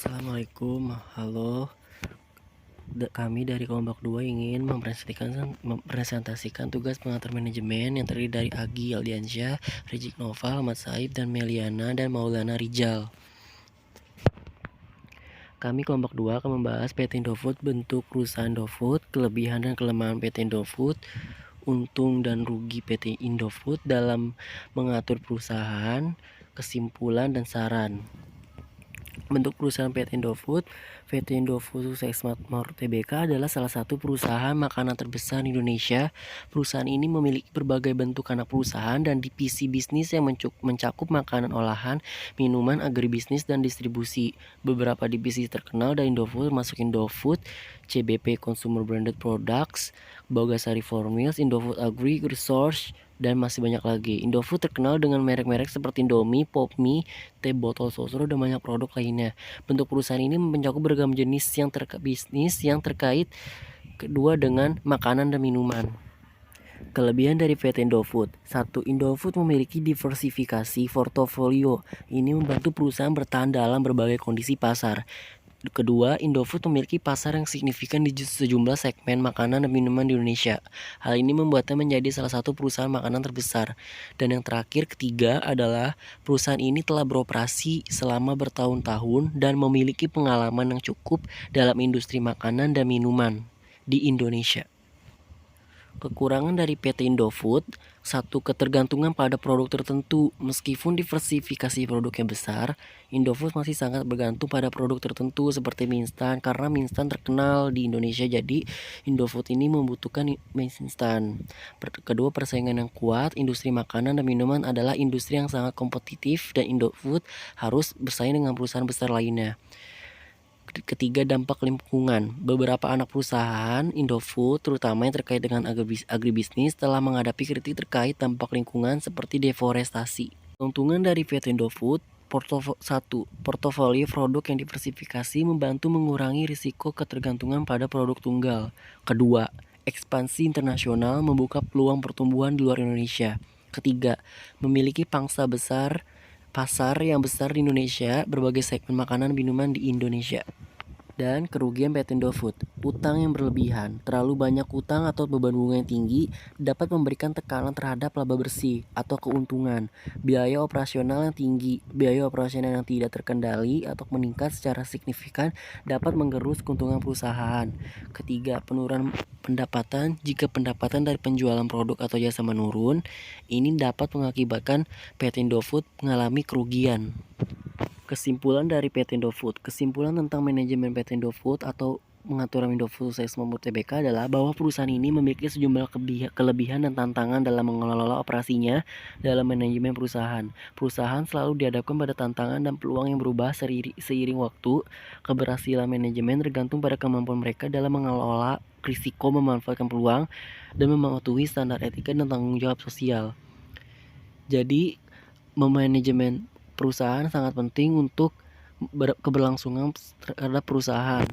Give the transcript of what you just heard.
Assalamualaikum, halo. Kami dari kelompok 2 ingin mempresentasikan tugas pengatur manajemen yang terdiri dari Agi Aldiansyah, Rijik Noval, Ahmad Saib, dan Meliana dan Maulana Rijal. Kami kelompok 2 akan membahas PT Indofood, bentuk perusahaan Indofood, kelebihan dan kelemahan PT Indofood, untung dan rugi PT Indofood dalam mengatur perusahaan, kesimpulan dan saran. Bentuk perusahaan PT Indofood. PT Indofood Sukses Makmur Tbk adalah salah satu perusahaan makanan terbesar di Indonesia. Perusahaan ini memiliki berbagai bentuk anak perusahaan dan divisi bisnis yang mencakup makanan olahan, minuman, agribisnis, dan distribusi. Beberapa divisi terkenal dari Indofood termasuk Indofood, CBP Consumer Branded Products, Bogasari Formils, Indofood Agri Resource, dan masih banyak lagi. Indofood terkenal dengan merek-merek seperti Indomie, Popmie, teh botol Sosro, dan banyak produk lainnya. Bentuk perusahaan ini mencakup beragam jenis bisnis yang terkait kedua dengan makanan dan minuman. Kelebihan dari PT Indofood. 1. Indofood memiliki diversifikasi portofolio. Ini membantu perusahaan bertahan dalam berbagai kondisi pasar. Kedua, Indofood memiliki pasar yang signifikan di sejumlah segmen makanan dan minuman di Indonesia. Hal ini membuatnya menjadi salah satu perusahaan makanan terbesar. Dan yang terakhir, ketiga, adalah perusahaan ini telah beroperasi selama bertahun-tahun dan memiliki pengalaman yang cukup dalam industri makanan dan minuman di Indonesia. Kekurangan dari PT Indofood. 1. Ketergantungan pada produk tertentu. Meskipun diversifikasi produknya besar, Indofood masih sangat bergantung pada produk tertentu seperti mie instan, karena mie instan terkenal di Indonesia, jadi Indofood ini membutuhkan mie instan. Kedua, persaingan yang kuat. Industri makanan dan minuman adalah industri yang sangat kompetitif dan Indofood harus bersaing dengan perusahaan besar lainnya. Ketiga, dampak lingkungan. Beberapa anak perusahaan Indofood, terutama yang terkait dengan agribisnis, telah menghadapi kritik terkait dampak lingkungan seperti deforestasi. Keuntungan dari PT Indofood. 1. Portofolio produk yang diversifikasi membantu mengurangi risiko ketergantungan pada produk tunggal. Kedua, ekspansi internasional membuka peluang pertumbuhan di luar Indonesia. Ketiga, memiliki pasar yang besar di Indonesia, berbagai segmen makanan dan minuman di Indonesia. Dan kerugian PT Indofood. Utang yang berlebihan. Terlalu banyak utang atau beban bunga yang tinggi dapat memberikan tekanan terhadap laba bersih atau keuntungan. Biaya operasional yang tinggi. Biaya operasional yang tidak terkendali atau meningkat secara signifikan dapat menggerus keuntungan perusahaan. Ketiga, penurunan pendapatan. Jika pendapatan dari penjualan produk atau jasa menurun, ini dapat mengakibatkan PT Indofood mengalami kerugian. Kesimpulan dari PT Indofood. Kesimpulan tentang manajemen PT Indofood atau pengaturan Indofood Sukses Makmur Tbk adalah bahwa perusahaan ini memiliki sejumlah kelebihan dan tantangan dalam mengelola operasinya dalam manajemen perusahaan. Perusahaan selalu dihadapkan pada tantangan dan peluang yang berubah seiring waktu. Keberhasilan manajemen tergantung pada kemampuan mereka dalam mengelola risiko, memanfaatkan peluang, dan mematuhi standar etika dan tanggung jawab sosial. Jadi, memanajemen perusahaan sangat penting untuk keberlangsungan terhadap perusahaan.